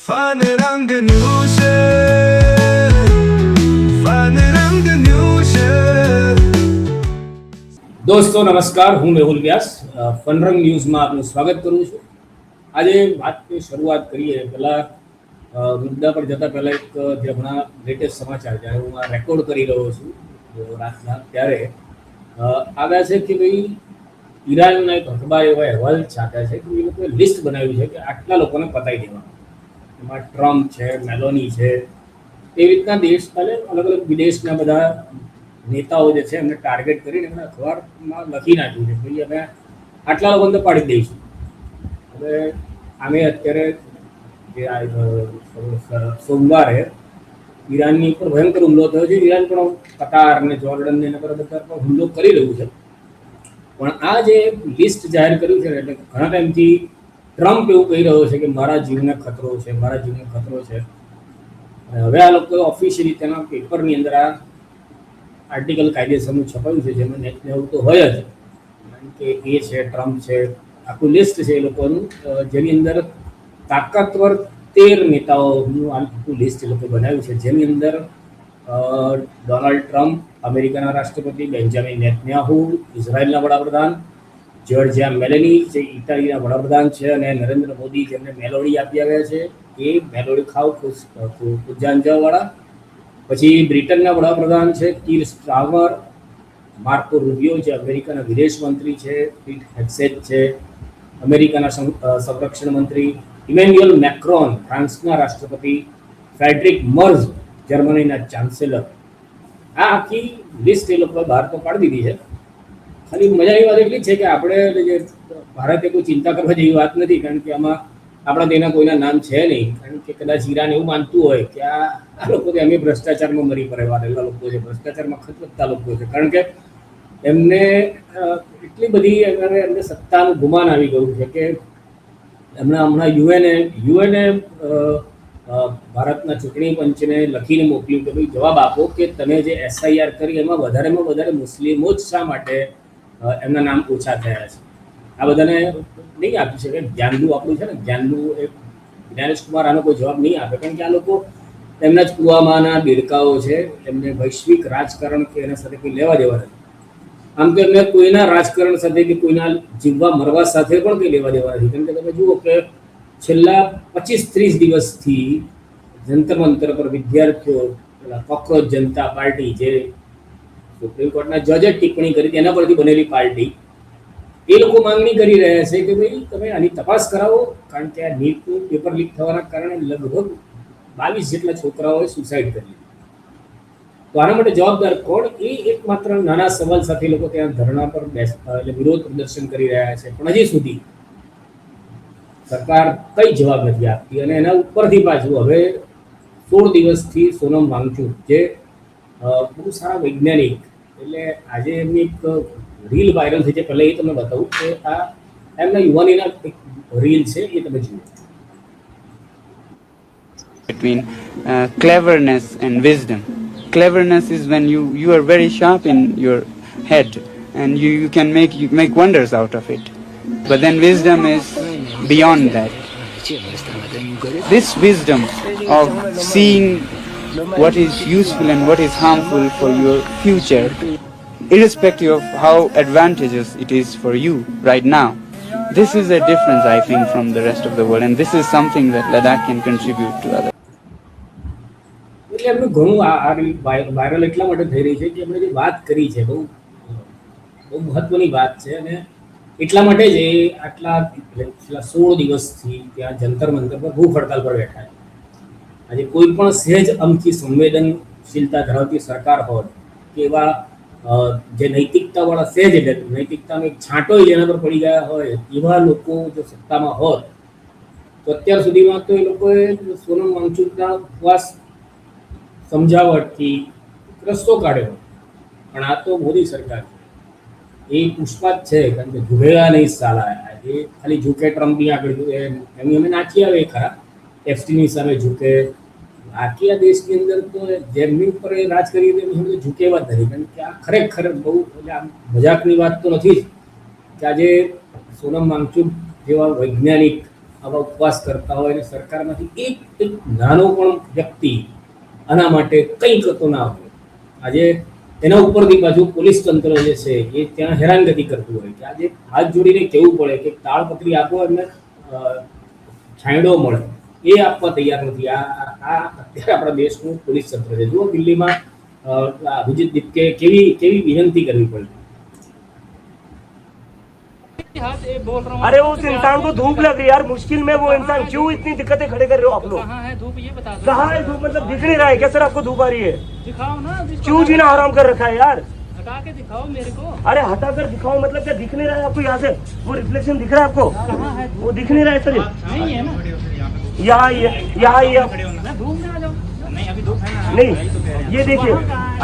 Fun rang news fun rang news દોસ્તો નમસ્કાર, હું મેહુલ વ્યાસ ફનરંગ ન્યૂઝમાં આપનું સ્વાગત કરું છું. આજે વાતની શરૂઆત કરીએ પહેલાં મુદ્દા પર જતાં પહેલાં એક જે હમણાં લેટેસ્ટ સમાચાર જ્યારે હું આ રેકોર્ડ કરી રહ્યો છું રાતના ત્યારે આવ્યા છે કે ભાઈ ઈરાનના એક અખબાર એવા અહેવાલ છાપ્યા છે કે એ લોકોએ લિસ્ટ બનાવ્યું છે કે આટલા લોકોને પતાવી દેવાના. એમાં ટ્રમ્પ છે, મેલોની છે, એવી રીતના દેશ અલગ અલગ વિદેશના બધા નેતાઓ જે છે એમને ટાર્ગેટ કરીને એમને અખબારમાં લખી નાખ્યું છે ભાઈ અમે આટલા લોકોને તો પાડી દઈશું. હવે આમે અત્યારે જે સોમવારે ઈરાનની ઉપર ભયંકર હુમલો થયો છે. ઈરાન પણ કતાર અને જોર્ડન ને એના પર બધા પર હુમલો કરી રહ્યું છે. પણ આ જે લિસ્ટ જાહેર કર્યું છે એટલે ઘણા ટાઈમથી ટ્રમ્પ એવું કહી રહ્યો છે કે મારા જીવને ખતરો છે, મારા જીવને ખતરો છે. અને હવે આ લોકોએ ઓફિશિયલી તેના પેપરની અંદર આ આર્ટિકલ કાયદેસરનું છપાયું છે જેમાં નેતન્યાહુ તો હોય જ, કારણ કે એ છે, ટ્રમ્પ છે, આખું લિસ્ટ છે એ લોકોનું જેની અંદર તાકાતવર 13 નેતાઓનું આખું લિસ્ટ એ લોકોએ બનાવ્યું છે. જેની અંદર ડોનાલ્ડ ટ્રમ્પ, અમેરિકાના રાષ્ટ્રપતિ, બેન્જામિન નેતન્યાહુ, ઇઝરાયલના વડાપ્રધાન, જ્યોર્જિયા મેલોની જે ઇટાલીના વડાપ્રધાન છે, અને નરેન્દ્ર મોદી જેમને મેલોડી આપી આવ્યા છે એ મેલોડી ખાવ ખુજાંજાવાળા. પછી બ્રિટનના વડાપ્રધાન છે કીર સ્ટાર્મર, માર્કો રૂબિયો જે અમેરિકાના વિદેશ મંત્રી છે, પીટ હેગ્સેટ છે અમેરિકાના સંરક્ષણ મંત્રી, ઇમેન્યુઅલ મેક્રોન ફ્રાન્સના રાષ્ટ્રપતિ, ફ્રેડરિક મર્ઝ જર્મનીના ચાન્સેલર. આ આખી લિસ્ટ એ લોકોએ બહાર તો પાડી દીધી છે. ખાલી મજાની વાત એટલી જ છે કે આપણે જે ભારતે કોઈ ચિંતા કરવા જેવી વાત નથી, કારણ કે આમાં આપણા તેના કોઈના નામ છે નહીં. કારણ કે કદાચ ઈરાન એવું માનતું હોય કે આ લોકો તો એમ ભ્રષ્ટાચારમાં મરી પડેલા લોકો છે, ભ્ષ્ટાચારમાં ખતરતા લોકો છે, કારણ કે એમને એટલી બધી એમને સત્તાનું ગુમાન આવી ગયું છે કે હમણાં યુએને ભારતના ચૂંટણી પંચને લખીને મોકલ્યું કે ભાઈ જવાબ આપો કે તમે જે SIR કરી એમાં વધારેમાં વધારે મુસ્લિમો જ શા માટે એમના નામ ઓછા થયા છે. આ બધાને નહીં આપી શકે. જ્ઞાનનું આપણું છે ને, જ્ઞાનનું એક જ્ઞાનેશ કુમાર આનો કોઈ જવાબ નહીં આપે, કારણ કે આ લોકો એમના જ પુલવામાના દેડકાઓ છે. એમને વૈશ્વિક રાજકારણ કે એના સાથે કોઈ લેવા દેવા નથી. આમ તો એમને કોઈના રાજકારણ સાથે કે કોઈના જીવવા મરવા સાથે પણ કંઈ લેવા દેવા નથી. કેમ કે તમે જુઓ કે છેલ્લા 25-30 દિવસથી જંતર મંતર પર વિદ્યાર્થીઓ કોકરોચ જનતા પાર્ટી જે સુપ્રીમ કોર્ટના જજે ટિપ્પણી કરી તેના પરથી બનેલી પાર્ટી, એ લોકો માંગણી કરી રહ્યા છે કે ભાઈ તમે આની તપાસ કરાવો, કારણ કે આ નીટનું પેપર લીક થવાના કારણે લગભગ 22 જેટલા છોકરાઓએ સુસાઇડ કરી લીધું. તો આના માટે જવાબદાર કોણ, એ એકમાત્ર નાના સવાલ સાથે લોકો ત્યાં ધરણા પર એટલે વિરોધ પ્રદર્શન કરી રહ્યા છે. પણ હજી સુધી સરકાર કઈ જવાબ નથી આપતી. અને એના ઉપરથી પાછું હવે 16 દિવસથી સોનમ વાંગચુક જે બહુ સારા વૈજ્ઞાનિક, એટલે આજે એમની એક રીલ વાયરલ થઈ છે, પહેલાં એ તમને બતાવું કે આ એમના યુવાનીના એક રીલ છે, એ તમે જુઓ. Between cleverness and wisdom. Cleverness is when you are very sharp in your head and you can make wonders out of it. But then wisdom is beyond that. This wisdom of seeing what is useful and what is harmful for your future, irrespective of how advantageous it is for you right now. This is a difference, I think, from the rest of the world, and this is something that Ladakh can contribute to others. એટલે એમનું ઘણું આ reel viral એટલા માટે થઈ રહી છે કે એમણે જે વાત કરી છે બહુ મહત્વની વાત છે. અને એટલા માટે જ એ આટલા છેલ્લા 16 દિવસથી ત્યાં જંતર મંતર પર ભૂખ હડતાલ પર બેઠા છે. આજે કોઈ પણ સહેજ અમથી સંવેદનશીલતા ધરાવતી સરકાર હોત કે એવા જે નૈતિકતાવાળા સહેજ એટલે નૈતિકતાનો એક છાંટો જેના પર પડી ગયા હોય એવા લોકો જો સત્તામાં હોત તો અત્યાર સુધીમાં તો એ લોકોએ સોનમ વાંગચુકના ઉપવાસ સમજાવટથી રસ્તો કાઢ્યો. પણ આ તો મોદી સરકાર એ પુષ્પાત છે, કારણ કે ઝૂકેગા નહીં સાલા. આજે ખાલી ઝૂકે ટ્રમ્પની આગળ એમની અમે નાખી આવે ખરા, એફટીની સામે ઝૂકે, બાકી આ દેશની અંદર તો જેમની ઉપર એ રાજ કરી એમની ઝૂકેવા જ નથી. કારણ કે આ ખરેખર બહુ એટલે આમ મજાકની વાત તો નથી જ કે આજે સોનમ વાંગચુક જેવા વૈજ્ઞાનિક આવા ઉપવાસ કરતા હોય અને સરકારમાંથી એક નાનો પણ વ્યક્તિ આના માટે કંઈ કરતો ના હોય. આજે એના ઉપરથી પાછું પોલીસ તંત્ર જે છે એ ત્યાં હેરાનગતિ કરતું હોય કે આજે હાથ જોડીને કહેવું પડે કે તાળપત્રી આપો એટલે છાંયડો મળે, એ આપવા તૈયાર નથી. આ અત્યારે આપણા દેશનું પોલીસ તંત્ર છે. જુઓ દિલ્હીમાં અભિજીત દીપકે કેવી વિનંતી કરવી પડી. अरे उस इंसान को धूप लग रही है यार, मुश्किल में वो इंसान, क्यों इतनी दिक्कतें खड़े कर रहे हो आप लोग? कहाँ है धूप ये बता दो। कहाँ है धूप? मतलब दिख नहीं रहा है क्या सर आपको धूप आ रही है? दिखाओ ना, जिसको क्यों जीना हराम कर रखा है यार? हटा के दिखाओ मेरे को। अरे हटा कर दिखाओ मतलब क्या दिख नहीं रहा है आपको? यहाँ से वो रिफ्लेक्शन दिख रहा है आपको? कहाँ है धूप? वो दिख नहीं रहा है सर, नहीं है ना, यहाँ ये ना धूप में आ जाओ। नहीं अभी धूप है ना। नहीं, ये देखिए,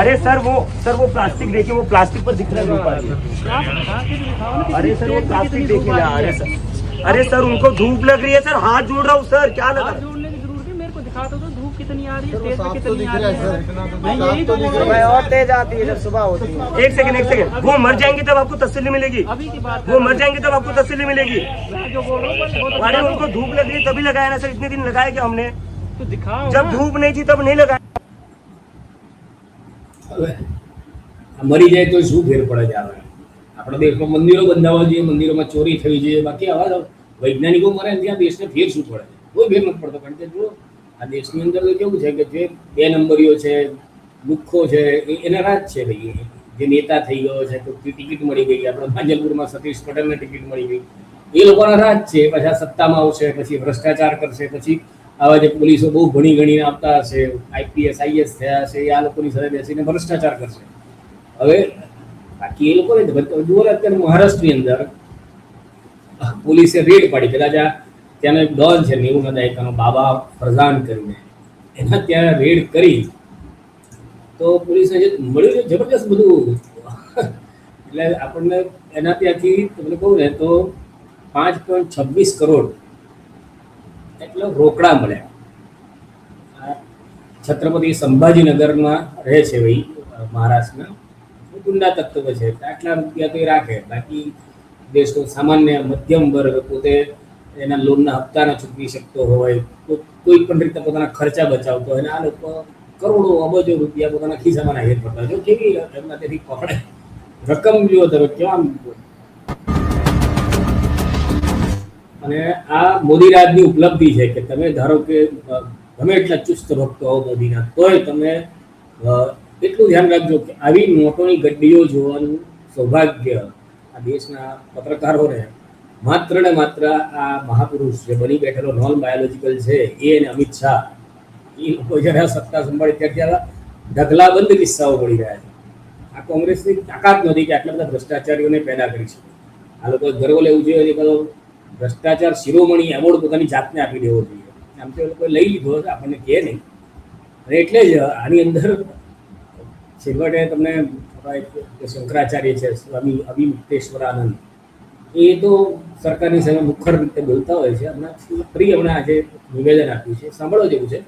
अरे सर वो प्लास्टिक देखिए, वो प्लास्टिक पर दिख रहा है धूप आ रही है। आप हटा के तो दिखाओ ना। अरे सर वो प्लास्टिक देखिए ना, अरे सर उनको धूप लग रही है सर, हाथ जोड़ रहा हूँ सर, क्या लगा? हाथ जोड़ने की जरूरत है, मेरे को दिखा दो तो धूप कितनी आ रही है, तेज पे कितनी आ रही है। नहीं यही तो बोल रहा हूँ। और तेज आती है जब सुबह होती है। एक सेकंड, वो मर जाएंगे तब आपको तसल्ली मिलेगी। अभी की बात वो मर जाएंगे तब आपको तसल्ली मिलेगी। मैं जो बोल रहा हूँ अरे उनको धूप लग रही है तभी लगाया ना सर, इतने दिन लगाया क्या हमने? तो दिखाओ जब ना। धूप नहीं थी तब नहीं लगाया। હવે આ મરી જાય તો શું ફેર પડે છે? આવે આપણા દેશમાં મંદિરો બંધાવવા જોઈએ, મંદિરોમાં ચોરી થવી જોઈએ, બાકી આવા વૈજ્ઞાનિકો મરે ત્યાં દેશને ફેર શું પડે? કોઈ ફેર નથી પડતો. કારણ કે જો આ દેશની અંદર તો કેવું છે કે જે 2 નંબરીઓ છે, લુખ્ખો છે, એના રાજ છે ભાઈ. જે નેતા થઈ ગયો છે, કોઈ ટિકિટ મળી ગઈ, આપણે ભાજલપુરમાં સતીશ પટેલને ટિકિટ મળી ગઈ, એ લોકોના રાજ છે. પછી આ સત્તામાં આવશે, પછી ભ્રષ્ટાચાર કરશે, પછી આવા જે પોલીસો બહુ ભણી ગણીને આવતા હશે, IPS IAS થયા હશે, એ આ લોકોની સાથે બેસીને ભ્રષ્ટાચાર કરશે. હવે બાકી એ લોકોને જુઓ અત્યારે મહારાષ્ટ્રની અંદર પોલીસે રેડ પાડી. કદાચ ત્યાંનો એક ડોન છે 90ના દાયકાનો બાબા ફરઝાન કરીને, એના ત્યાં રેડ કરી તો પોલીસને જે મળ્યું છે જબરજસ્ત બધું. એટલે આપણને એના ત્યાંથી તમને કહું ને તો 5.26 કરોડ એટલે રોકડા મળ્યા. છત્રપતિ સંભાજીનગરમાં રહે છે ભાઈ, મહારાષ્ટ્રના ગુંડા તત્વ છે, આટલા રૂપિયા તો એ રાખે. બાકી દેશનો સામાન્ય મધ્યમ વર્ગ પોતે એના લોનના હપ્તા ન ચૂકવી શકતો હોય, કોઈ પણ રીતે પોતાના ખર્ચા બચાવતો હોય, અને આ લોકો કરોડો અબજો રૂપિયા પોતાના ખિસ્સામાં નાખી પડતા. જો કેવી એમના તેથી પકડે રકમ જો તમે કેવા. અને આ મોદી રાજની ઉપલબ્ધિ છે કે તમે ધારો કે ગમે એટલા ચુસ્ત ભક્તો હો મોદીના, તોય તમે એટલું ધ્યાન રાખજો કે આવી નોટોની ગड्डीઓ જોવાનું સૌભાગ્ય આ દેશના પત્રકારોને માત્ર ને માત્ર આ મહાપુરુષ જે બની બેઠેલો નોન બાયોલોજીકલ છે એ અને અમિત શાહ, એ લોકો જ્યારે સત્તા સંભાળી ત્યારે ઢગલાબંધ કિસ્સાઓ મળી રહ્યા છે. આ કોંગ્રેસની તાકાત નથી કે આટલા બધા ભ્રષ્ટાચારીઓને પેદા કરી શકે. આ લોકો ગર્વ લેવું જોઈએ કે બધો ભ્રષ્ટાચાર શિરોમણી એવોર્ડ પોતાની જાતને આપી દેવો જોઈએ. આમ તો એ લોકોએ લઈ લીધો હશે, આપણને કહે નહીં. અને એટલે જ આની અંદર છેવટે તમને શંકરાચાર્ય છે સ્વામી અવિમુક્તેશ્વરાનંદ, એ તો સરકારની સામે મુખર રીતે બોલતા હોય છે. હમણાં આજે નિવેદન આપ્યું છે, સાંભળવા જેવું છે.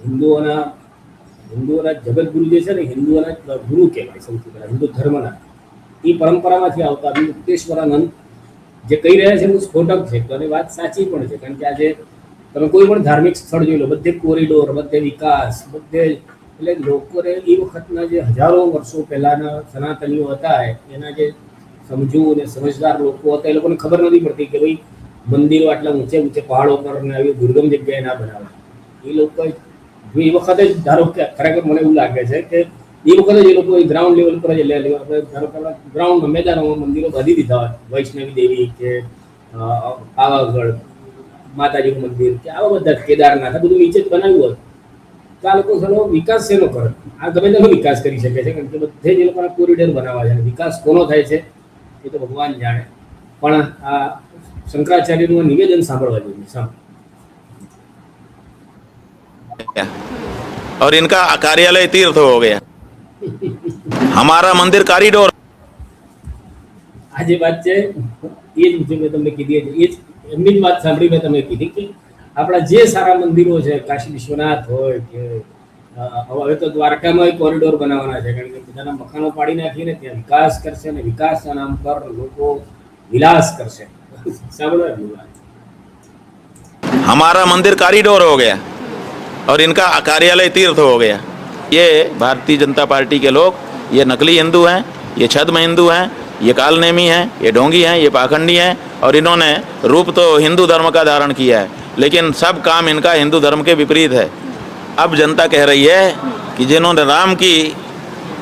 હિન્દુઓના જગતગુરુ જે છે ને, હિન્દુઓના ગુરુ કહેવાય સૌથી પહેલાં, હિન્દુ ધર્મના, એ પરંપરામાંથી આવતા અવિમુક્તેશ્વરાનંદ જે કહી રહ્યા છે એનું સ્ફોટક છે. તો વાત સાચી પણ છે. કારણ કે આજે તમે કોઈ પણ ધાર્મિક સ્થળ જોઈ લો, બધે કોરિડોર, બધે વિકાસ, બધે એટલે લોકોને એ વખતના જે હજારો વર્ષો પહેલાના સનાતનીઓ હતા, એના જે સમજુ અને સમજદાર લોકો હતા, એ લોકોને ખબર નથી પડતી કે ભાઈ મંદિરો આટલા ઊંચે ઊંચે પહાડો પર ને આવી દુર્ગમ જગ્યાએ ના બનાવે. એ લોકો એ વખતે જ ધારો કે ખરેખર મને એવું લાગે છે કે એ વખતે જ એ લોકો ગ્રાઉન્ડ લેવલ પર જ આપણે ધારો કે આપણા ગ્રાઉન્ડમાં મેદાનોમાં મંદિરો બાંધી દીધા હોય, વૈષ્ણવી દેવી કે પાવાગઢ માતાજીનું મંદિર કે આવા બધા કેદારનાથ, આ બધું નીચે જ બનાવ્યું હોય તો આ લોકો સારો વિકાસ શેનો કરે? આ ગમે તેનો વિકાસ કરી શકે છે. કારણ કે બધે જ એ લોકોના કોરિડોર બનાવવા છે. વિકાસ કોનો થાય છે એ તો ભગવાન જાણે. પણ આ શંકરાચાર્યનું નિવેદન સાંભળવા જોઈએ. और इनका कार्यालय तीर्थ हो गया, हमारा मंदिर कॉरिडोर. આ જે વાત છે એ જ મેં તમને કીધી, એ જ એમની જ વાત સાંભળી મેં તમને કીધી કે આપણા જે સારા મંદિરો છે, કાશી વિશ્વનાથ હોય કે હવે તો દ્વારકામાં કોરિડોર બનાવવાના છે. કારણ કે બધાના મકાનો પાડી નાખીને ત્યાં વિકાસ કરશે અને વિકાસના નામ પર લોકો વિલાસ કરશે. સાંભળવા જેવું વાત. हमारा मंदिर कॉरिडोर हो गया और इनका कार्यालय तीर्थ हो गया। ये भारतीय जनता पार्टी के लोग, ये नकली हिंदू हैं, ये छद्म हिंदू हैं, ये कालनेमी हैं, ये ढोंगी हैं, ये पाखंडी हैं, और इन्होंने रूप तो हिंदू धर्म का धारण किया है, लेकिन सब काम इनका हिंदू धर्म के विपरीत है। अब जनता कह रही है कि जिन्होंने राम की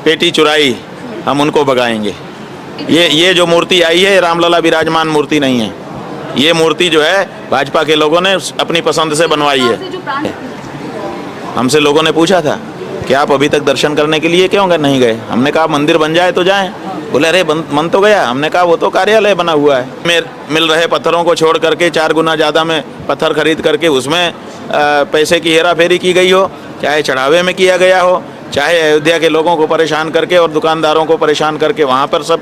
पेटी चुराई हम उनको भगाएंगे। ये जो मूर्ति आई है रामलला विराजमान मूर्ति नहीं है, ये मूर्ति जो है भाजपा के लोगों ने अपनी पसंद से बनवाई है। हमसे लोगों ने पूछा था कि आप अभी तक दर्शन करने के लिए क्यों नहीं गए? हमने कहा मंदिर बन जाए तो जाएं। बोले अरे मन तो गया। हमने कहा वो तो कार्यालय बना हुआ है। मिल रहे पत्थरों को छोड़ करके 4 गुना ज़्यादा में पत्थर खरीद करके उसमें पैसे की हेरा फेरी की गई हो, चाहे चढ़ावे में किया गया हो, चाहे अयोध्या के लोगों को परेशान करके और दुकानदारों को परेशान करके वहाँ पर सब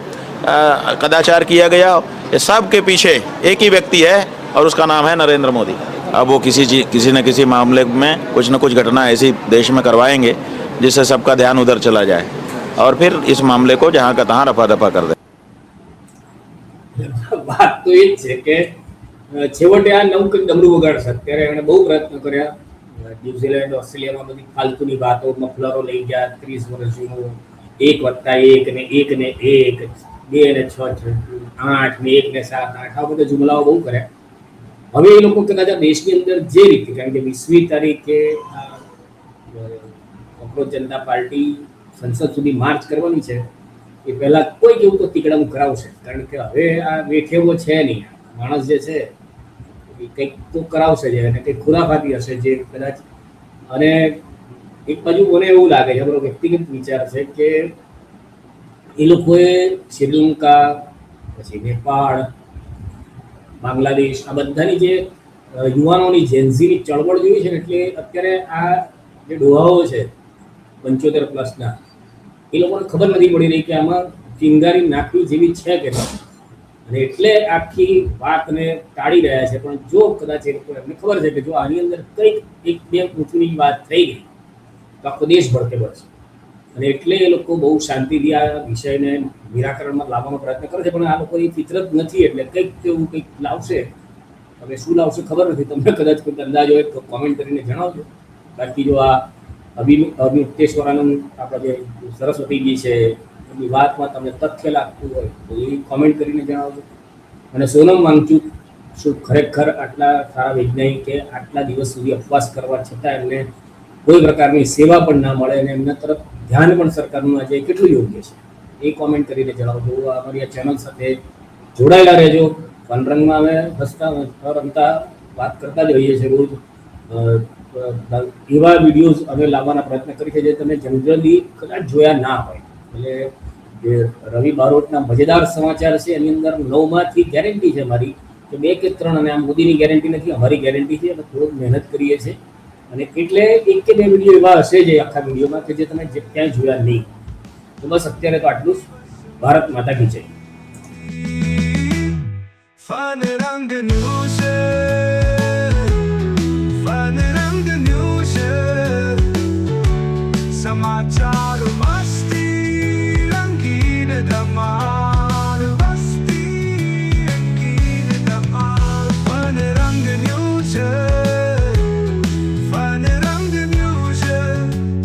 कदाचार किया गया हो। ये सब के पीछे एक ही व्यक्ति है और उसका नाम है नरेंद्र मोदी। अब वो किसी न किसी मामले में कुछ न कुछ घटना ऐसी देश में करवाएंगे जिससे सबका ध्यान उधर चला जाए और फिर इस मामले को जहाँ का तहाँ रफा दफा कर दे। વાત તો એ જ છે કે છેવટે આ નવું કંઈક ડમરું વગાડશે. અત્યારે એમણે બહુ પ્રયત્ન કર્યા. ન્યુઝીલેન્ડ, ઓસ્ટ્રેલિયામાં બધી ફાલતુની વાતો, મફલરો લઈ ગયા, 30 વર્ષ જૂનું, 1+1 ને 1 ને 1, 2 ને 6, 8 ને 1 ને 7, 8, આ બધા જુમલાઓ બહુ કર્યા. હવે એ લોકો કદાચ આ દેશની અંદર જે રીતે, કારણ કે 20મી તારીખે કોંગ્રેસ જનતા પાર્ટી સંસદ સુધી માર્ચ કરવાની છે, એ પહેલા કોઈ કેવું તો તીકડાનું કરાવશે. કારણ કે હવે આ વેઠેવો છે નહીં. માણસ જે છે એ કંઈક તો કરાવશે જ, અને કંઈક ખુરાફાતી હશે જે કદાચ. અને એક બાજુ મને એવું લાગે છે, મારો વ્યક્તિગત વિચાર છે કે એ લોકોએ શ્રીલંકા, પછી નેપાળ, બાંગ્લાદેશ, આ બધાની જે યુવાનોની જેન્ઝીની ચળવળ જોઈ છે ને, એટલે અત્યારે આ જે ડોહાઓ છે 75+ના, એ લોકોને ખબર નથી પડી રહી કે આમાં ચિંગારી નાખવી જેવી છે કે નહીં, અને એટલે આખી વાતને ટાળી રહ્યા છે. પણ જો કદાચ એ લોકો, એમને ખબર છે કે જો આની અંદર કંઈક 1-2 પૃથ્વીની વાત થઈ ગઈ તો આખો દેશ ભડકે પડશે, અને એટલે એ લોકો બહુ શાંતિથી આ વિષયને નિરાકરણમાં લાવવાનો પ્રયત્ન કરે છે. પણ આ લોકોની ફિતરત નથી, એટલે કંઈક તેવું કંઈક લાવશે. હવે શું લાવશે ખબર નથી. તમને કદાચ કોઈ અંદાજ હોય તો કોમેન્ટ કરીને જણાવજો. બાકી જો આ અભિમુક્તેશ્વરાનંદ, આપણા જે સરસ્વતીજી છે, એની વાતમાં તમને તથ્ય લાગતું હોય તો એ કોમેન્ટ કરીને જણાવજો. અને સોનમ વાંગચુક શું ખરેખર આટલા સારા વૈજ્ઞાનિકે આટલા દિવસ સુધી ઉપવાસ કરવા છતાં એમને કોઈ પ્રકારની સેવા પણ ના મળે અને એમના તરફ ધ્યાન પણ સરકારનું આજે કેટલું યોગ્ય છે એ કોમેન્ટ કરીને જણાવજો. અમારી આ ચેનલ સાથે જોડાયેલા રહેજો. વનરંગમાં અમે હસતા રમતા વાત કરતા જ હોઈએ છીએ રોજ. એવા વિડીયોઝ અમે લાવવાના પ્રયત્ન કરી છે જે તમે જનરલી કદાચ જોયા ના હોય. એટલે જે રવિ બારોટના મજેદાર સમાચાર છે એની અંદર 9માંથી ગેરંટી છે મારી કે 2 કે 3, અને આ મોદીની ગેરંટી નથી, અમારી ગેરંટી છે. એટલે થોડુંક મહેનત કરીએ છીએ, અને એટલે 1 કે 2 વિડીયો એવા હશે જે આખા વિડીયોમાં કે જે તમે ક્યાંય જોયા નહીં. તો બસ અત્યારે તો આટલું જ. ભારત માતા કી જય. ફન રંગ ન્યૂઝ.